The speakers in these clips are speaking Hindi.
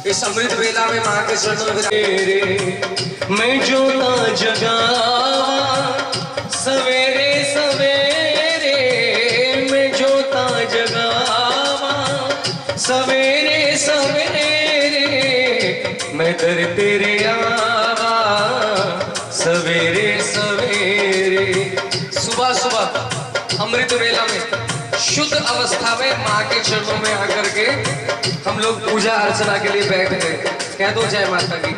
इस अमृत वेला में माँ के चरणों में मैं जोता जगावा सवेरे सवेरे, मैं जोता जगावा सवेरे सवेरे, मैं दर तेरे आवा सवेरे सवेरे। सुबह सुबह अमृत वेला में शुद्ध अवस्था में माँ के चरणों में आकर के हम लोग पूजा अर्चना के लिए बैठ गए। कह दो जय माता की।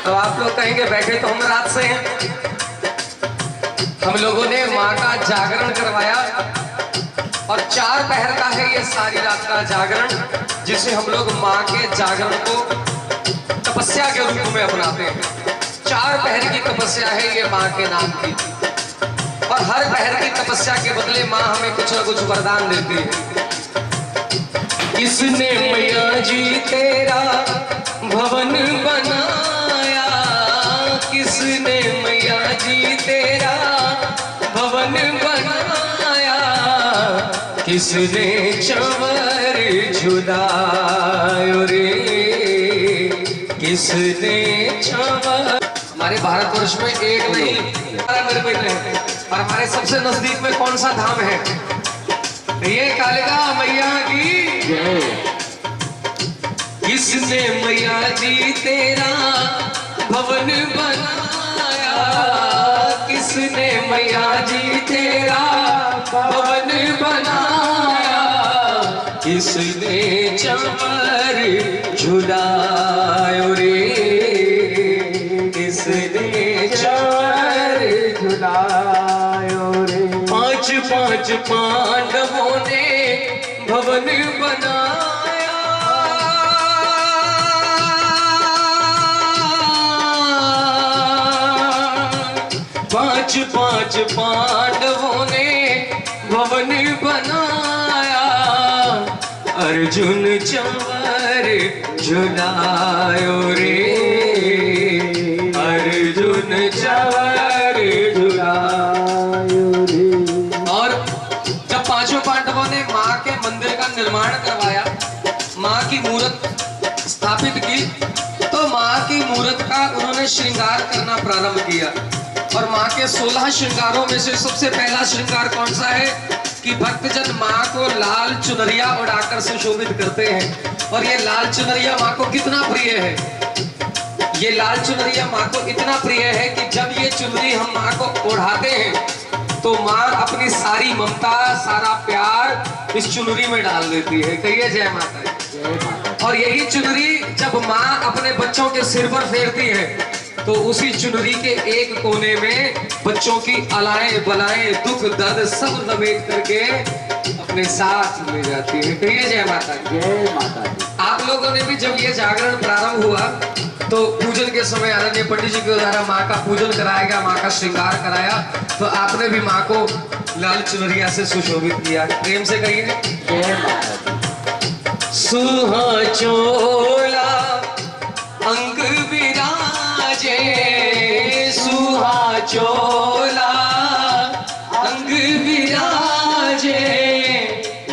तो आप लोग कहेंगे बैठे तो हम रात से हैं। हम लोगों ने माँ का जागरण करवाया और 4 पहर का है ये सारी रात का जागरण, जिसे हम लोग माँ के जागरण को तपस्या के रूप में अपनाते हैं। 4 पहर की तपस्या है ये माँ के नाम की, और हर पहर की तपस्या के बदले माँ हमें कुछ न कुछ वरदान देती है। किसने मैया जी तेरा भवन बनाया, किसने मैया जी तेरा भवन बनाया, किसने चंवर झुलायो रे, किसने चंवर। हमारे भारतवर्ष में एक नहीं 12 मेरे हैं, और हमारे सबसे नजदीक में कौन सा धाम है? ये कालिका मैया की। किसने मैया जी तेरा भवन बनाया, किसने मैया जी तेरा भवन बनाया, किसने चंवर झुलायो रे, किसने चंवर झुलायो रे। 5 पांडवों ने भवन बनाया, 5 पांडवों ने भवन बनाया, अर्जुन चंवर झुलायो रे, अर्जुन चंवर झुलायो रे। और जब 5 पांडवों ने माँ के मंदिर का निर्माण करवाया, माँ की मूर्त स्थापित की, तो माँ की मूर्त का उन्होंने श्रृंगार करना प्रारंभ किया। और माँ के 16 श्रृंगारों में से सबसे पहला श्रृंगार कौन सा है कि भक्तजन माँ को लाल चुनरिया उड़ाकर सुशोभित करते हैं। और ये लाल चुनरिया माँ को कितना प्रिय है, ये लाल चुनरिया माँ को इतना प्रिय है कि जब ये चुनरी हम माँ को ओढ़ाते हैं तो माँ अपनी सारी ममता, सारा प्यार इस चुनरी में डाल देती है। कहिए जय माता दी। और यही चुनरी जब माँ अपने बच्चों के सिर पर फेरती है तो उसी चुनरी के एक कोने में बच्चों की अलाएं बलाएं, दुख दर्द सब लपेट करके अपने साथ ले जाती है। कहिए जय माता दी। जय माता दी। आप लोगों ने भी जब ये जागरण प्रारंभ हुआ तो पूजन के समय आदरणीय पंडित जी के द्वारा माँ का पूजन कराया गया, माँ का श्रृंगार कराया, तो आपने भी माँ को लाल चुनरिया से सुशोभित किया। प्रेम से कहिए जय माता दी। सुहा चोला अंग विराजे, सुहा चोला अंग विराजे,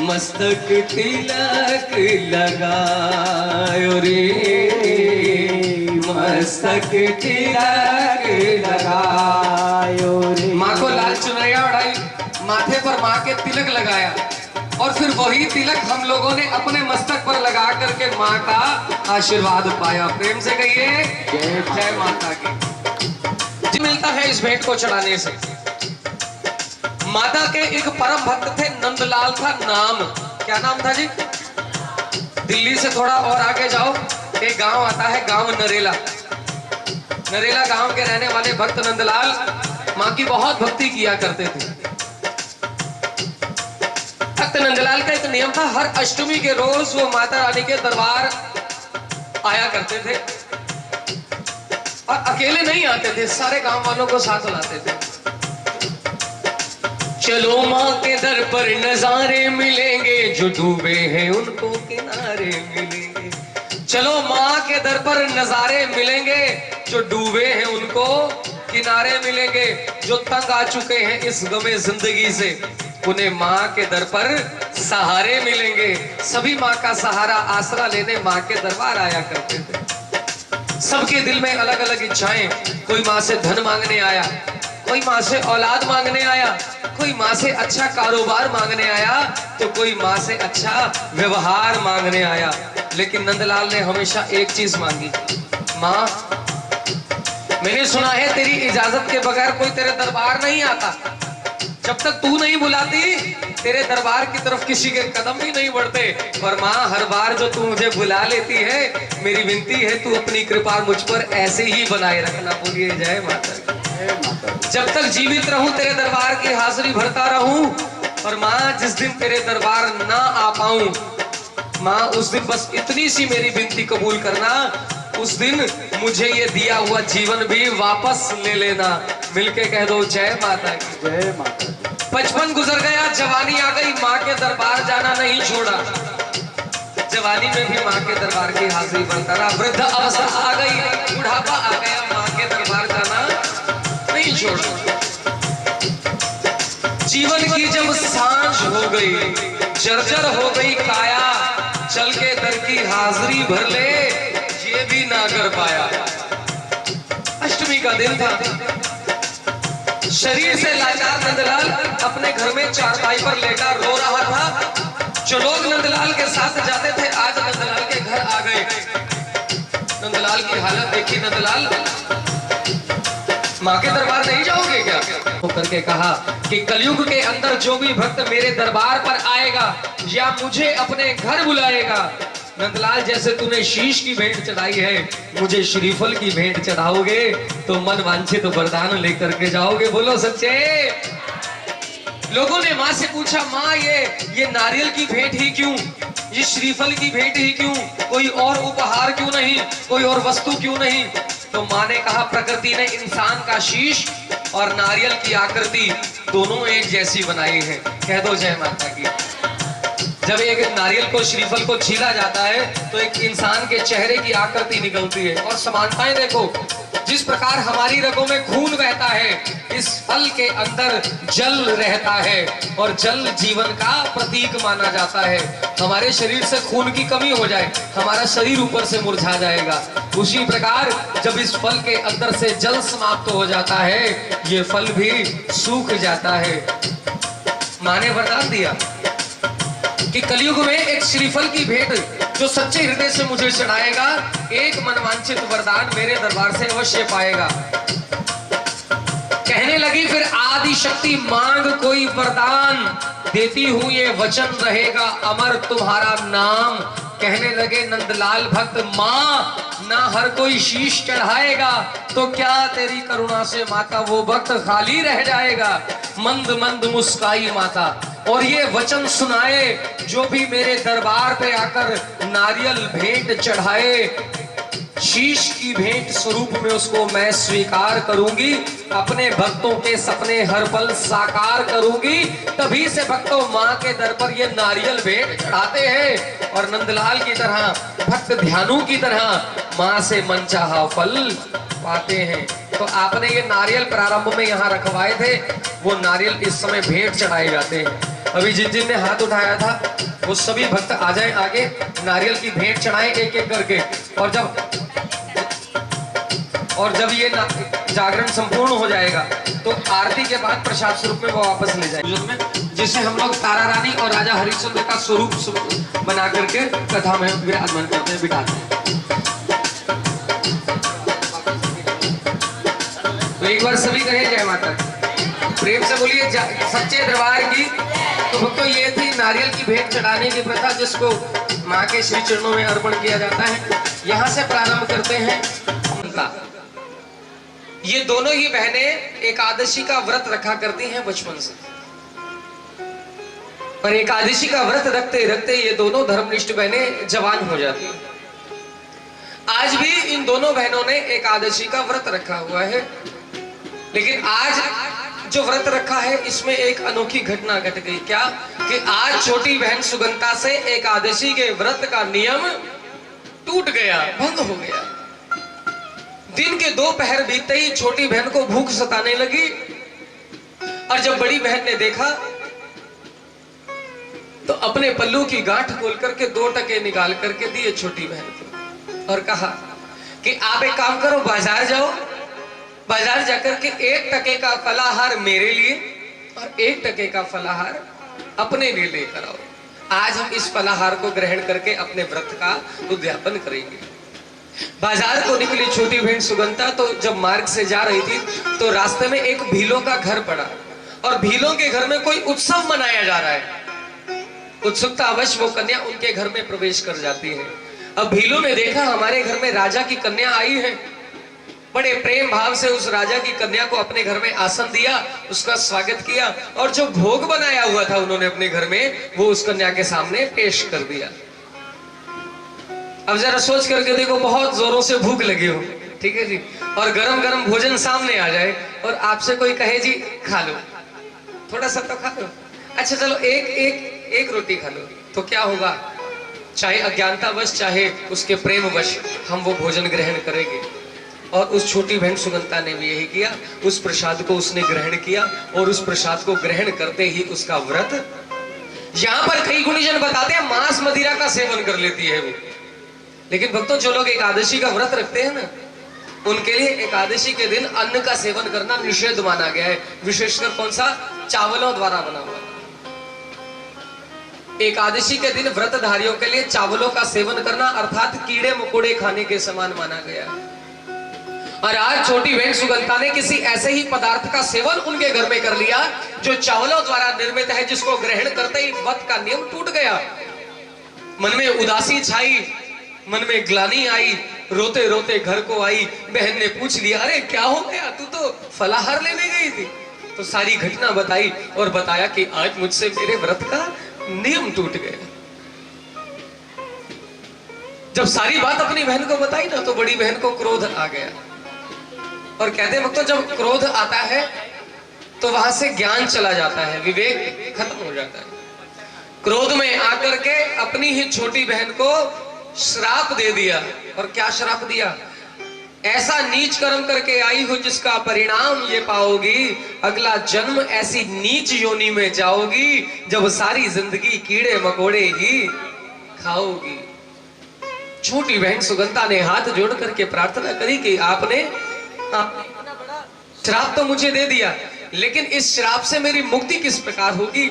मस्तक तिलक लगायो रे, मस्तक तिलक लगायो रे। माँ को लाल चुनरिया उड़ाई, माथे पर माँ के तिलक लगाया, और फिर वही तिलक हम लोगों ने अपने मस्तक पर लगा करके माँ का आशीर्वाद पाया। प्रेम से कहिए जय माता की। मिलता है इस भेंट को चढ़ाने से। माता के एक परम भक्त थे, नंदलाल था नाम। क्या नाम था जी? दिल्ली से थोड़ा और आगे जाओ, एक गांव आता है, गांव नरेला। नरेला गांव के रहने वाले भक्त नंदलाल माँ की बहुत भक्ति किया करते थे। भक्त नंदलाल का एक नियम था, हर अष्टमी के रोज वो माता रानी के दरबार आया करते थे, और अकेले नहीं आते थे, सारे गांव वालों को साथ लाते थे। चलो माँ के दर पर नजारे मिलेंगे, जो डूबे हैं उनको किनारे मिलेंगे। चलो माँ के दर पर नजारे मिलेंगे, जो डूबे हैं उनको किनारे मिलेंगे। जो तंग आ चुके हैं इस गमे जिंदगी से, उन्हें माँ के दर पर सहारे मिलेंगे। सभी माँ का सहारा आसरा लेने माँ के दरबार आया करते थे। सबके दिल में अलग अलग इच्छाएं। कोई माँ से धन मांगने आया, कोई माँ से औलाद मांगने आया, कोई माँ से अच्छा कारोबार मांगने आया, तो कोई माँ से अच्छा व्यवहार मांगने आया। लेकिन नंदलाल ने हमेशा एक चीज मांगी, माँ मैंने सुना है तेरी इजाजत के बगैर कोई तेरे दरबार नहीं आता। जब तक तू नहीं बुलाती तेरे दरबार की तरफ किसी के कदम भी नहीं बढ़ते। और माँ हर बार जो तू मुझे बुला लेती है, मेरी विनती है तू अपनी कृपा मुझ पर ऐसे ही बनाए रखना। बोलिए जय माता दी। जब तक जीवित रहूं तेरे दरबार की हाजिरी भरता रहूं। और माँ जिस दिन तेरे दरबार ना आ पाऊं, माँ उस दिन बस इतनी सी मेरी विनती कबूल करना, उस दिन मुझे ये दिया हुआ जीवन भी वापस ले लेना। मिलके कह दो जय माता की। जय माता दी। 55 गुजर गया, जवानी आ गई, माँ के दरबार जाना नहीं छोड़ा। जवानी में भी माँ के दरबार की हाजिरी बनता रहा। वृद्ध अवस्था आ गई, बुढ़ापा आ गया, माँ के दरबार जाना नहीं छोड़ा। जीवन की जब सांझ हो गई, जर्जर हो गई काया, चल के दर की हाजिरी भर ले, ये भी ना कर पाया। अष्टमी का दिन था, शरीर से लाचार नंदलाल अपने घर में चारपाई पर लेटा रो रहा था। जो लोग नंदलाल के साथ जाते थे आज नंदलाल के घर आ गए। नंदलाल की हालत देखी। नंदलाल माँ के दरबार नहीं जाओगे क्या? तो करके कहा कि कलयुग के अंदर जो भी भक्त मेरे दरबार पर आएगा या मुझे अपने घर बुलाएगा, नंदलाल जैसे तूने शीश की भेंट चढ़ाई है, मुझे श्रीफल की भेंट चढ़ाओगे तो मन वांछित तो वरदान लेकर के जाओगे। बोलो सच्चे। लोगों ने माँ से पूछा, माँ ये नारियल की भेंट ही क्यों, ये श्रीफल की भेंट ही क्यों, कोई और उपहार क्यों नहीं, कोई और वस्तु क्यों नहीं? तो माँ ने कहा प्रकृति ने इंसान का शीश और नारियल की आकृति दोनों एक जैसी बनाई है। कह दो जय माता की। जब एक नारियल को श्रीफल को छीला जाता है तो एक इंसान के चेहरे की आकृति निकलती है। और समानताएं देखो, जिस प्रकार हमारी रगों में खून बहता है, इस फल के अंदर जल रहता है और जल जीवन का प्रतीक माना जाता है। हमारे शरीर से खून की कमी हो जाए, हमारा शरीर ऊपर से मुरझा जाएगा। उसी प्रकार जब इस फल के अंदर से जल समाप्त हो जाता है, ये फल भी सूख जाता है। माँ ने वरदान दिया कि कलयुग में एक श्रीफल की भेंट जो सच्चे हृदय से मुझे चढ़ाएगा, एक मनवांछित वरदान मेरे दरबार से अवश्य पाएगा। कहने लगी फिर आदि शक्ति मांग कोई वरदान, देती हूं ये वचन रहेगा अमर तुम्हारा नाम। कहने लगे नंदलाल भक्त, माँ ना हर कोई शीश चढ़ाएगा तो क्या तेरी करुणा से माता वो भक्त खाली रह जाएगा। मंद मंद मुस्काई माता और ये वचन सुनाए, जो भी मेरे दरबार पे आकर नारियल भेंट चढ़ाए, शीश की भेंट स्वरूप में उसको मैं स्वीकार करूंगी, अपने भक्तों के सपने हर पल साकार करूंगी। तभी से भक्तों माँ के दर पर ये नारियल भेंट चढ़ाते हैं और नंदलाल की तरह भक्त ध्यानु की तरह माँ से मनचाहा फल पाते हैं। तो आपने ये नारियल प्रारंभ में यहाँ रखवाए थे, वो नारियल इस समय भेंट चढ़ाए जाते हैं। अभी जिन जिन ने हाथ उठाया था वो सभी भक्त आ जाएं आगे, नारियल की भेंट चढ़ाएं एक एक करके। और जब ये जागरण संपूर्ण हो जाएगा तो आरती के बाद प्रसाद स्वरूप में वो वापस ले जाएंगे, जिसे हम लोग तारा रानी और राजा हरिश्चंद्र का स्वरूप बना करके कथा में विराजमान करते हैं, बिठाते हैं। तो एक बार सभी कहे जय माता, प्रेम से बोलिए सच्चे दरबार की। तो भक्तों ये थी नारियल की भेंट चढ़ाने की प्रथा, जिसको माँ के श्री चरणों में अर्पण किया जाता है। यहाँ से प्रारंभ करते हैं उनका। ये दोनों ही बहनें एकादशी का व्रत रखा करती हैं बचपन से, पर एकादशी का व्रत रखते रखते ये दोनों धर्मनिष्ठ बहनें जवान हो जाती हैं। आज भी इन दोनों बहनों ने एकादशी का व्रत रखा हुआ है, लेकिन आज जो व्रत रखा है इसमें एक अनोखी घटना घट गई। क्या कि आज छोटी बहन सुगंता से एकादशी के व्रत का नियम टूट गया, भंग हो गया। दिन के 2 पहर बीतते ही छोटी बहन को भूख सताने लगी और जब बड़ी बहन ने देखा तो अपने पल्लू की गांठ खोल करके 2 टके निकाल करके दिए छोटी बहन को और कहा कि आप एक काम करो, बाजार जाओ, बाजार जाकर के 1 टके का फलाहार मेरे लिए और 1 टके का फलाहार अपने लिए लेकर आओ। आज हम इस फलाहार को ग्रहण करके अपने व्रत का उद्यापन करेंगे। बाजार को निकली छोटी बहन सुगंता, तो जब मार्ग से जा रही थी तो रास्ते में एक भीलों का घर पड़ा और भीलों के घर में कोई उत्सव मनाया जा रहा है। उत्सुकता अवश्य वो कन्या उनके घर में प्रवेश कर जाती है। अब भीलों ने देखा हमारे घर में राजा की कन्या आई है, बड़े प्रेम भाव से उस राजा की कन्या को अपने घर में आसन दिया, उसका स्वागत किया और जो भोग बनाया हुआ था उन्होंने अपने घर में वो उस कन्या के सामने पेश कर दिया। अब जरा सोच करके देखो, बहुत जोरों से भूख लगी हो, ठीक है जी, और गरम गरम भोजन सामने आ जाए और आपसे कोई कहे जी खा लो, थोड़ा सा तो खा लो, अच्छा चलो एक रोटी खा लो, तो क्या होगा? चाहे अज्ञानतावश चाहे उसके प्रेमवश हम वो भोजन ग्रहण करेंगे। और उस छोटी बहन सुगंता ने भी यही किया, उस प्रसाद को उसने ग्रहण किया और उस प्रसाद को ग्रहण करते ही उसका व्रत, यहां पर कई गुणीजन बताते हैं मांस मदिरा का सेवन कर लेती है वो, लेकिन भक्तों जो लोग एकादशी का व्रत रखते हैं ना, उनके लिए एकादशी के दिन अन्न का सेवन करना निषेध माना गया है, विशेषकर कौन सा? चावलों द्वारा बना हुआ। एकादशी के दिन व्रतधारियों के लिए चावलों का सेवन करना अर्थात कीड़े मकोड़े खाने के समान माना गया है। और आज छोटी बहन सुगंता ने किसी ऐसे ही पदार्थ का सेवन उनके घर में कर लिया जो चावलों द्वारा निर्मित है, जिसको ग्रहण करते ही व्रत का नियम टूट गया। मन में उदासी छाई, मन में ग्लानि आई, रोते रोते घर को आई। बहन ने पूछ लिया, अरे क्या हो गया, तू तो फलाहार लेने गई थी। तो सारी घटना बताई और बताया कि आज मुझसे मेरे व्रत का नियम टूट गया। जब सारी बात अपनी बहन को बताई ना, तो बड़ी बहन को क्रोध आ गया और कहते वक्त तो जब क्रोध आता है तो वहां से ज्ञान चला जाता है, विवेक खत्म हो जाता है। क्रोध में आकर के अपनी ही छोटी बहन को श्राप दे दिया। और क्या श्राप दिया? ऐसा नीच कर्म करके आई हो जिसका परिणाम ये पाओगी, अगला जन्म ऐसी नीच योनि में जाओगी जब सारी जिंदगी कीड़े मकोड़े ही खाओगी। छोटी बहन सुगंता ने हाथ जोड़ करके प्रार्थना करी कि आपने श्राप तो मुझे दे दिया, लेकिन इस श्राप से मेरी मुक्ति किस प्रकार होगी?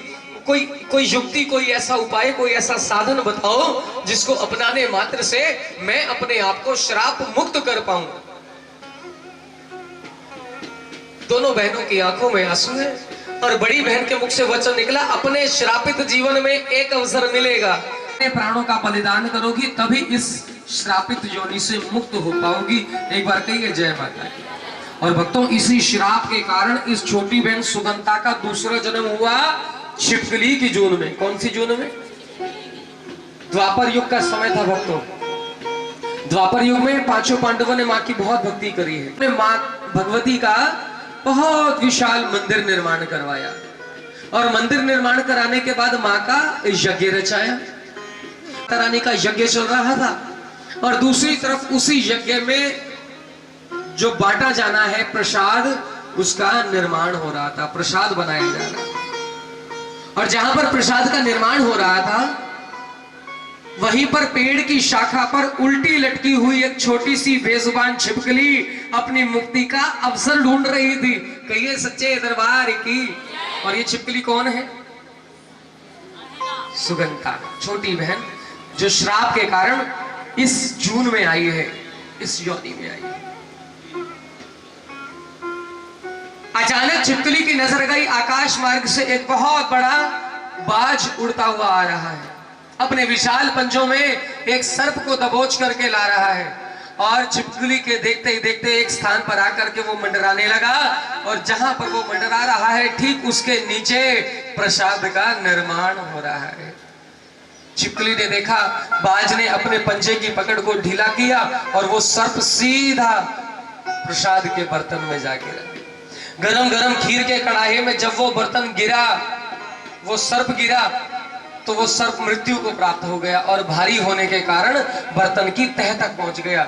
कोई युक्ति, कोई ऐसा उपाय, कोई ऐसा साधन बताओ जिसको अपनाने मात्र से मैं अपने आप को श्राप मुक्त कर पाऊं। दोनों बहनों की आंखों में आंसू है और बड़ी बहन के मुख से वचन निकला, अपने श्रापित जीवन में एक अवसर मिलेगा, अपने प्राणों का बलिदान करोगी तभी इस श्रापित योनि से मुक्त हो पाओगी। एक बार कहिए जय माता दी। और भक्तों, इसी श्राप के कारण इस छोटी बहन सुगंता का दूसरा जन्म हुआ छिपकली की जून में। कौन सी जून में? द्वापर युग का समय था भक्तों। द्वापर युग में 5 पांडवों ने माँ की बहुत भक्ति करी है। माँ भगवती का बहुत विशाल मंदिर निर्माण करवाया और मंदिर निर्माण कराने के बाद माँ का यज्ञ रचाया। कराने का यज्ञ चल रहा था और दूसरी तरफ उसी यज्ञ में जो बांटा जाना है प्रसाद, उसका निर्माण हो रहा था, प्रसाद बनाया जा रहा था। और जहां पर प्रसाद का निर्माण हो रहा था, वहीं पर पेड़ की शाखा पर उल्टी लटकी हुई एक छोटी सी बेजुबान छिपकली अपनी मुक्ति का अवसर ढूंढ रही थी। कहिए सच्चे दरबार की। और ये छिपकली कौन है? सुगंता, छोटी बहन, जो श्राप के कारण इस जून में आई है, इस योनि में आई है। अचानक छिपकली की नजर गई, आकाश मार्ग से एक बहुत बड़ा बाज उड़ता हुआ आ रहा है। अपने विशाल पंजों में एक सर्प को दबोच करके ला रहा है और छिपकली के देखते ही देखते एक स्थान पर आकर के वो मंडराने लगा और जहां पर वो मंडरा रहा है ठीक उसके नीचे प्रसाद का निर्माण हो रहा है। छिपकली ने देखा, बाज ने अपने पंजे की पकड़ को ढीला किया और वो सर्प सीधा प्रसाद के बर्तन में जा गिरा। गरम गरम खीर के कड़ाहे में जब वो बर्तन गिरा, वो सर्प गिरा, तो वो सर्प मृत्यु को प्राप्त हो गया और भारी होने के कारण बर्तन की तह तक पहुंच गया।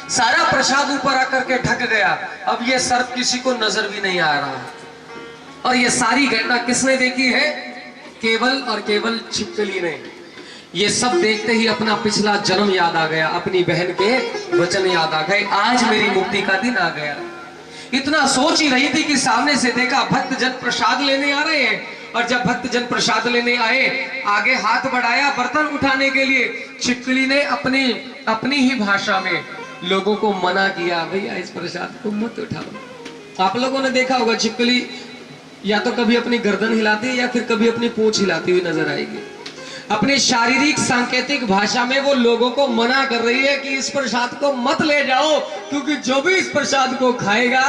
सारा प्रसाद ऊपर आकर के ढक गया। अब ये सर्प किसी को नजर भी नहीं आ रहा। और ये सारी घटना किसने देखी है? केवल और केवल छिपकली ने ये सब देखते ही अपना पिछला जन्म याद आ गया, अपनी बहन के वचन याद आ गए, आज मेरी मुक्ति का दिन आ गया। इतना सोच ही रही थी कि सामने से देखा भक्त जन प्रसाद लेने आ रहे हैं, और जब भक्त जन प्रसाद लेने आए, आगे हाथ बढ़ाया बर्तन उठाने के लिए, छिपकली ने अपनी ही भाषा में लोगों को मना किया, भैया इस प्रसाद को मत उठाओ। आप लोगों ने देखा होगा छिपकली या तो कभी अपनी गर्दन हिलाती है या फिर कभी अपनी पूंछ हिलाती हुई नजर आएगी। अपनी शारीरिक सांकेतिक भाषा में वो लोगों को मना कर रही है कि इस प्रसाद को मत ले जाओ, क्योंकि जो भी इस प्रसाद को खाएगा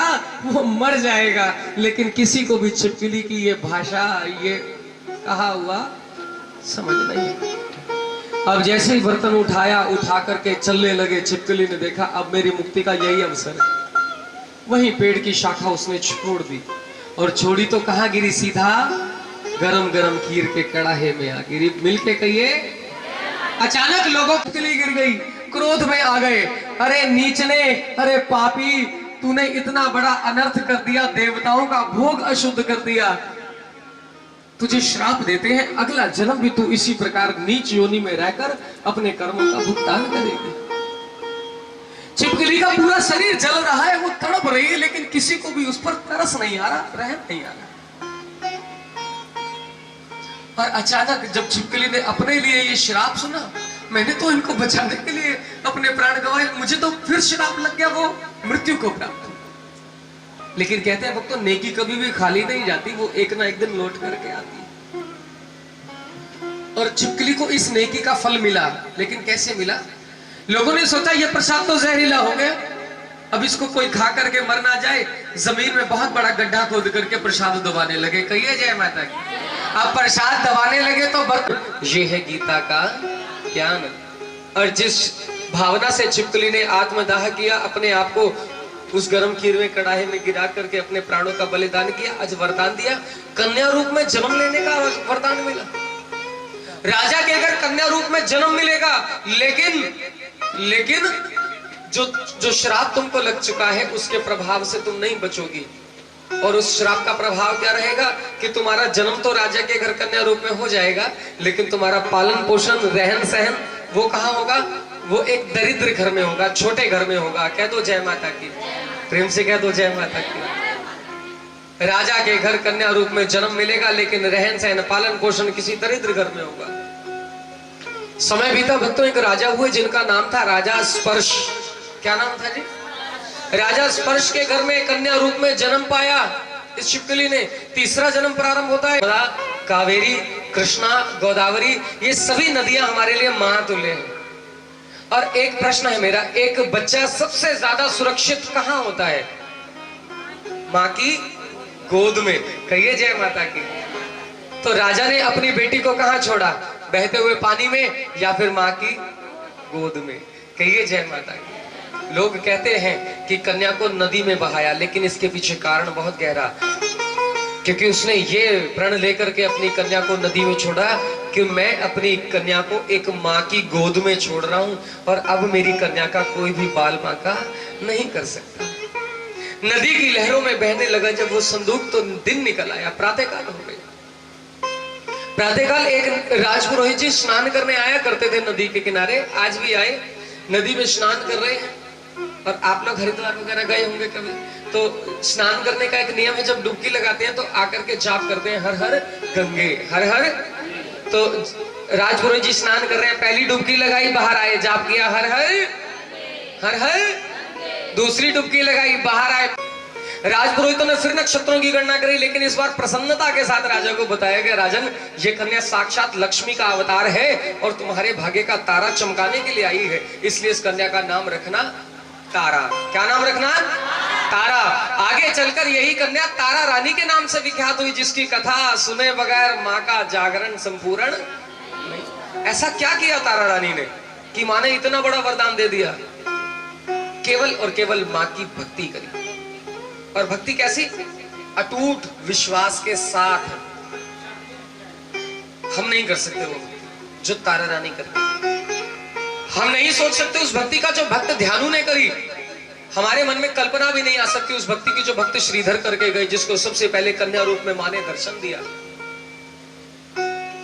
वो मर जाएगा। लेकिन किसी को भी छिपकली की ये भाषा, ये कहा हुआ समझ नहीं। अब जैसे ही बर्तन उठा करके चलने लगे, छिपकली ने देखा अब मेरी मुक्ति का यही अवसर है। वहीं पेड़ की शाखा उसने छोड़ दी, और छोड़ी तो कहां गिरी, सीधा गरम गरम खीर के कड़ाहे में आ गिरी। मिलके कहिए, अचानक लोगों की गिर गई, क्रोध में आ गए, अरे नीचने, अरे पापी, तूने इतना बड़ा अनर्थ कर दिया, देवताओं का भोग अशुद्ध कर दिया, तुझे श्राप देते हैं, अगला जन्म भी तू इसी प्रकार नीच योनि में रहकर अपने कर्मों का भुगतान करेगी। छिपकली का पूरा शरीर जल रहा है, वो तड़प रही है, लेकिन किसी को भी उस पर तरस नहीं आ रहा, रहम नहीं आ रहा। और अचानक जब छिपकली ने अपने लिए ये श्राप सुना, मैंने तो इनको बचाने के लिए अपने प्राण गंवाए, मुझे तो फिर श्राप लग गया, वो मृत्यु को प्राप्त। लेकिन कहते हैं भक्तों, नेकी कभी भी खाली नहीं जाती, वो एक ना एक दिन लौट करके आती है। और छिपकली को इस नेकी का फल मिला, लेकिन कैसे मिला? लोगों ने सोचा ये प्रसाद तो जहरीला हो गया, अब इसको कोई खा करके मर ना जाए, जमीन में बहुत बड़ा गड्ढा खोद करके प्रसाद दबाने लगे। कहिए जय माता की। अब प्रसाद दबाने लगे तो ये है गीता का ज्ञान। और जिस भावना से छिपकली ने आत्मदाह किया, अपने आप को उस गर्म खीर में कड़ाहे में गिरा करके अपने प्राणों का बलिदान किया, आज वरदान दिया, कन्या रूप में जन्म लेने का वरदान मिला। राजा के घर कन्या रूप में जन्म मिलेगा, लेकिन जो श्राप तुमको लग चुका है उसके प्रभाव से तुम नहीं बचोगी। और उस श्राप का प्रभाव क्या रहेगा कि तुम्हारा जन्म तो राजा के घर कन्या रूप में हो जाएगा, लेकिन तुम्हारा पालन पोषण, रहन सहन वो कहाँ होगा? वो एक दरिद्र घर में होगा, छोटे घर में होगा। कह दो जय माता की, प्रेम से कह दो जय माता की। राजा के घर कन्या रूप में जन्म मिलेगा, लेकिन रहन सहन, पालन पोषण किसी दरिद्र घर में होगा। समय बीता भक्तों, एक राजा हुए जिनका नाम था राजा स्पर्श। क्या नाम था जी? राजा स्पर्श के घर में कन्या रूप में जन्म पाया इस छिपकली ने। तीसरा जन्म प्रारंभ होता है। कावेरी, कृष्णा, गोदावरी, ये सभी नदियां हमारे लिए महातुल्य हैं। और एक प्रश्न है मेरा, एक बच्चा सबसे ज्यादा सुरक्षित कहां होता है? माँ की गोद में। कहिए जय माता की। तो राजा ने अपनी बेटी को कहां छोड़ा? बहते हुए पानी में या फिर माँ की गोद में? कहिए जय माता की। लोग कहते हैं कि कन्या को नदी में बहाया, लेकिन इसके पीछे कारण बहुत गहरा, क्योंकि उसने ये प्रण लेकर के अपनी कन्या को नदी में छोड़ा कि मैं अपनी कन्या को एक माँ की गोद में छोड़ रहा हूं, और अब मेरी कन्या का कोई भी बाल बांका नहीं कर सकता। नदी की लहरों में बहने लगा जब वो संदूक, तो दिन निकल आया, प्रातःकाल हो गया। प्रातःकाल एक राजपुरोहित जी स्नान करने आया करते थे नदी के किनारे, आज भी आए, नदी में स्नान कर रहे हैं। और आप लोग हरिद्वार वगैरह गए होंगे कभी, तो स्नान करने का एक नियम है, जब डुबकी लगाते हैं तो आकर के जाप करते हैं, हर हर गंगे, हर हर। तो राजपुरोहित जी स्नान कर रहे हैं, पहली डुबकी लगाई, बाहर आए, जाप किया, हर हर हर हर। दूसरी डुबकी लगाई, बाहर आए। राजपुरोहितों ने फिर नक्षत्रों की गणना करी, लेकिन इस बार प्रसन्नता के साथ राजा को बताया गया, राजन ये कन्या साक्षात लक्ष्मी का अवतार है और तुम्हारे भाग्य का तारा चमकाने के लिए आई है, इसलिए इस कन्या का नाम रखना तारा। क्या नाम रखना? तारा। आगे चलकर यही कन्या तारा रानी के नाम से विख्यात हुई, जिसकी कथा सुने बगैर माँ का जागरण संपूर्ण नहीं। ऐसा क्या किया तारा रानी ने कि माँ ने इतना बड़ा वरदान दे दिया? केवल और केवल माँ की भक्ति करी। और भक्ति कैसी? अटूट विश्वास के साथ। हम नहीं कर सकते वो भक्ति जो तारा रानी करती। हम नहीं सोच सकते उस भक्ति का जो भक्त ध्यानु ने करी। हमारे मन में कल्पना भी नहीं आ सकती उस भक्ति की जो भक्त श्रीधर करके गए, जिसको सबसे पहले कन्या रूप में मां ने दर्शन दिया।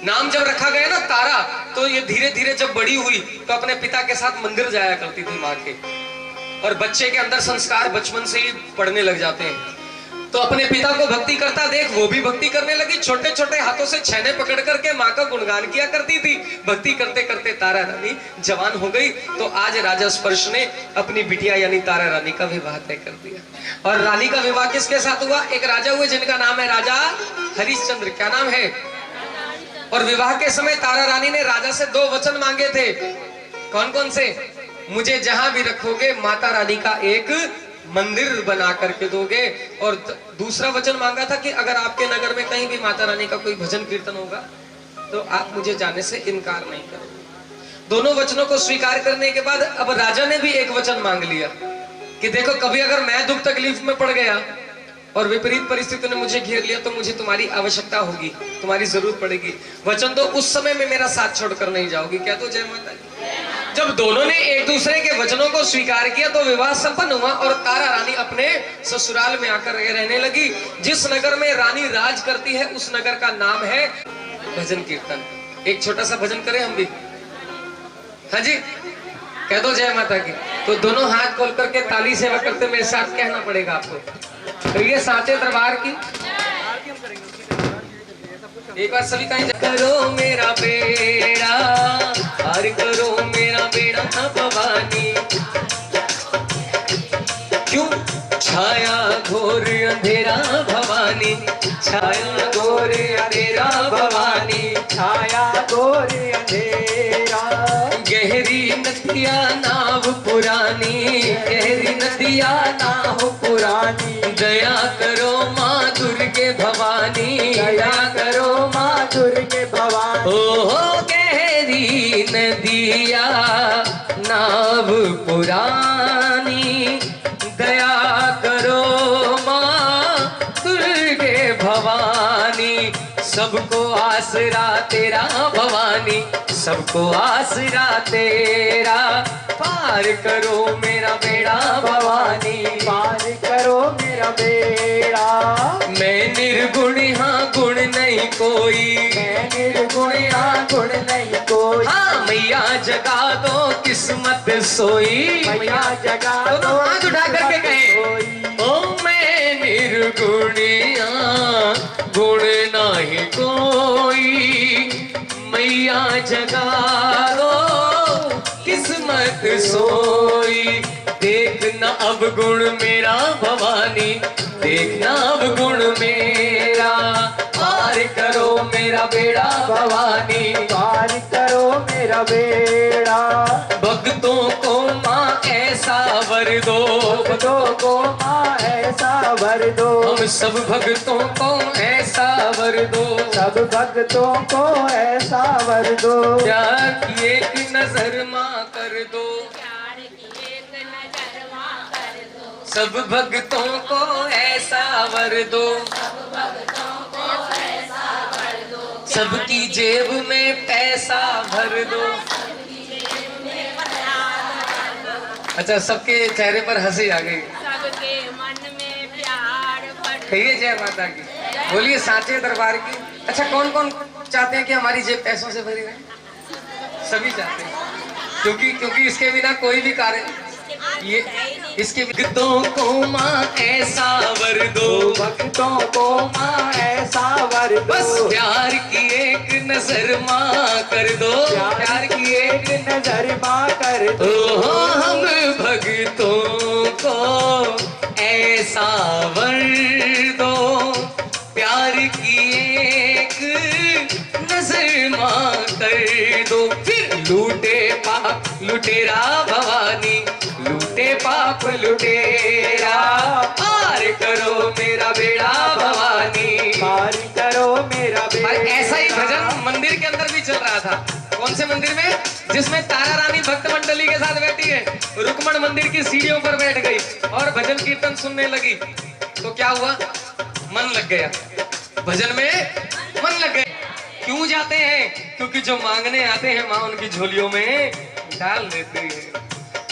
नाम जब रखा गया ना तारा, तो ये धीरे धीरे जब बड़ी हुई तो अपने पिता के साथ मंदिर जाया करती थी माँ के। और बच्चे के अंदर संस्कार बचपन से ही पढ़ने लग जाते हैं। तो अपने पिता को भक्ति करता देख वो भी भक्ति करने लगी। छोटे छोटे हाथों से छैने पकड़ करके माँ का गुणगान किया करती थी। भक्ति करते करते तारा रानी जवान हो गई। तो आज राजा स्पर्श ने अपनी बिटिया यानी तारा रानी का विवाह तय कर दिया। और रानी का विवाह किसके साथ हुआ? एक राजा हुए जिनका नाम है राजा हरिश्चंद्र। क्या नाम है? और विवाह के समय तारा रानी ने राजा से 2 वचन मांगे थे। कौन कौन से? मुझे जहां भी रखोगे माता रानी का एक मंदिर बना करके दोगे। और दूसरा वचन मांगा था कि अगर आपके नगर में कहीं भी माता रानी का कोई भजन कीर्तन होगा तो आप मुझे जाने से इनकार नहीं करोगे। दोनों वचनों को स्वीकार करने के बाद अब राजा ने भी एक वचन मांग लिया कि देखो कभी अगर मैं दुख तकलीफ में पड़ गया और विपरीत परिस्थितियों ने मुझे घेर लिया तो मुझे तुम्हारी आवश्यकता होगी, तुम्हारी जरूरत पड़ेगी। वचन तो उस समय में मेरा साथ छोड़कर नहीं जाओगी। क्या तो जय माता दी। जब दोनों ने एक दूसरे के वचनों को स्वीकार किया तो विवाह संपन्न हुआ और तारा रानी अपने ससुराल में आकर रहने लगी। जिस नगर में रानी राज करती है उस नगर का नाम है भजन कीर्तन। एक छोटा सा भजन करें हम भी? हाँ जी, कह दो जय माता की। तो दोनों हाथ खोल करके ताली सेवा करते मेरे साथ कहना पड़ेगा आपको। तो ये साचे दरबार की एक बार सभी कहें, करो मेरा बेड़ा पार करो मेरा बेड़ा भवानी। क्यों? छाया घोर अंधेरा भवानी, छाया घोर अंधेरा भवानी, छाया घोर अंधेरा। गहरी नदिया नाव पुरानी, गहरी नदिया नाव पुरानी। दया करो माँ दुर्गे भवानी, दया करो माँ दुर्गे भवानी। ओहो गहरी नदिया नाव पुरानी, दया करो माँ दुर्गे भवानी। सबको आसरा तेरा भवानी, सबको आसरा तेरा। पार करो मेरा बेड़ा भवानी, पार करो मेरा बेड़ा। मैं निर्गुण हाँ गुण नहीं कोई, मैं निर्गुण यहाँ गुण नहीं कोई। हाँ मैया जगा दो किस्मत सोई। मैया जगा दोनों हाथ उठा करके कहें, ओ मैं निर्गुण यहाँ गुण नहीं कोई, मैया जगा दो किस्मत सोई। देखना अब गुण मेरा भवानी, देखना अब गुण मेरा। पार करो मेरा बेड़ा भवानी, पार करो मेरा बेड़ा। भक्तों को माँ ऐसा वर दो, भक्तों को माँ ऐसा वर दो। हम सब भक्तों को ऐसा वर दो, सब भक्तों को ऐसा वर दो। प्यार की एक नजर माँ कर दो, सब भक्तों को ऐसा वर दो। सबकी जेब में पैसा भर दो। अच्छा, सबके चेहरे पर हंसी आ गई। सबके मन में प्यार भर। कहिए जय माता की, बोलिए साचे दरबार की। अच्छा, कौन कौन चाहते हैं कि हमारी जेब पैसों से भरी रहे? सभी चाहते हैं, क्योंकि इसके बिना कोई भी कार्य, ये इसके भक्तों को माँ ऐसा वर दो, भक्तों को माँ ऐसा वर दो। बस प्यार की एक नजर माँ कर दो, प्यार की एक नजर माँ कर दो। ओहो हम भक्तों को ऐसा वर दो, प्यार की एक नजर माँ कर दो। फिर लूटे पाप लुटेरा भवानी, लूटे पाप लुटेरा। पार करो मेरा बेड़ा भवानी, पार करो मेरा बेड़ा। ऐसा ही भजन मंदिर के अंदर भी चल रहा था। कौन से मंदिर में? जिसमें तारा रानी भक्त मंडली के साथ बैठी है, रुक्मण मंदिर की सीढ़ियों पर बैठ गई और भजन कीर्तन सुनने लगी। तो क्या हुआ? मन लग गया, भजन में मन लग गया। क्यों जाते हैं? क्योंकि जो मांगने आते हैं माँ उनकी झोलियों में डाल देती है।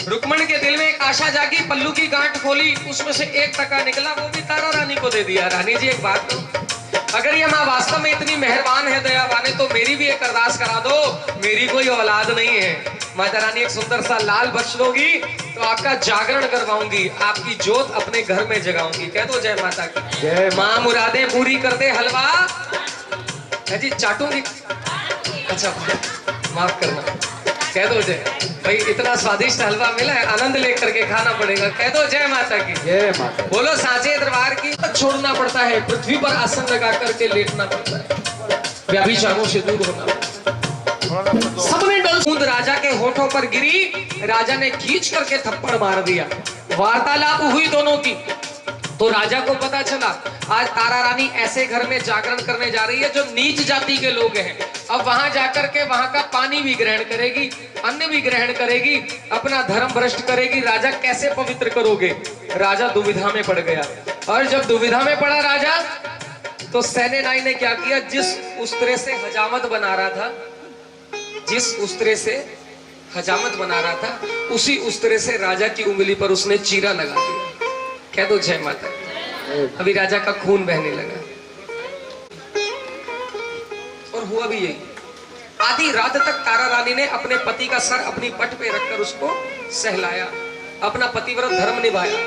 रुक्मण के दिल में एक आशा जागी, पल्लू की गांठ खोली, उसमें से 1 टका निकला, वो भी तारा रानी को दे दिया। रानी जी एक बात कहूं, अगर ये माँ वास्तव में इतनी मेहरबान है, दयावान है, तो मेरी भी एक अरदास करा दो। मेरी कोई औलाद नहीं है, माता रानी एक सुंदर सा लाल बख्श दोगी तो आपका जागरण करवाऊंगी, आपकी जोत अपने घर में जगाऊंगी। कह दो जय माता की। जय माँ मुरादे पूरी कर दे हलवा है जी, चाटूंगी। अच्छा माफ करना, कह दो जय। भाई इतना स्वादिष्ट हलवा मिला है, आनंद लेकर के खाना पड़ेगा। कह दो जय माता की। जय माता। बोलो सांचे दरबार की। छोड़ना पड़ता है, पृथ्वी पर आसन लगा करके लेटना पड़ता है, व्याभिचारों से दूर होना पड़ता है। सबने बूंद राजा के होठों पर गिरी, राजा ने खींच करके थप्पड़ मार दिया। वार्तालाप हुई दोनों की, तो राजा को पता चला आज तारा रानी ऐसे घर में जागरण करने जा रही है जो नीच जाति के लोग हैं। अब वहां जाकर के वहां का पानी भी ग्रहण करेगी, अन्न भी ग्रहण करेगी, अपना धर्म भ्रष्ट करेगी। राजा कैसे पवित्र करोगे? राजा दुविधा में पड़ गया। और जब दुविधा में पड़ा राजा, तो सेनानी ने क्या किया? जिस उस्तरे से हजामत बना रहा था, जिस उस्तरे से हजामत बना रहा था, उसी उस्तरे से राजा की उंगली पर उसने चीरा लगा दिया। कह दो जय माता। अभी राजा का खून बहने लगा। और हुआ भी यही। आधी रात तक तारा रानी ने अपने पति का सर अपनी पट पे रखकर उसको सहलाया, अपना पतिव्रत धर्म निभाया।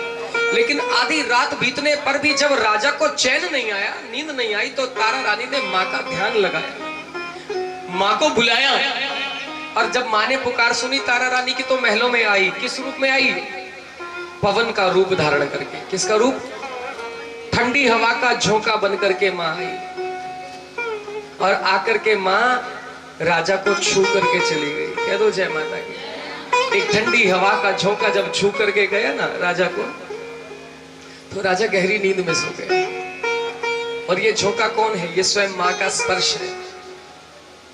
लेकिन आधी रात बीतने पर भी जब राजा को चैन नहीं आया, नींद नहीं आई, तो तारा रानी ने माँ का ध्यान लगाया, माँ को बुलाया। और जब माँ ने पुकार सुनी तारा रानी की, तो महलों में आई। किस रूप में आई? पवन का रूप धारण करके। किसका रूप? ठंडी हवा का झोंका बन करके माँ आई। और आकर के माँ राजा को छू करके चली गई। कह दो जय माता की। एक ठंडी हवा का झोंका जब छू करके गया ना राजा को, तो राजा गहरी नींद में सो गया। और ये झोंका कौन है? ये स्वयं माँ का स्पर्श है।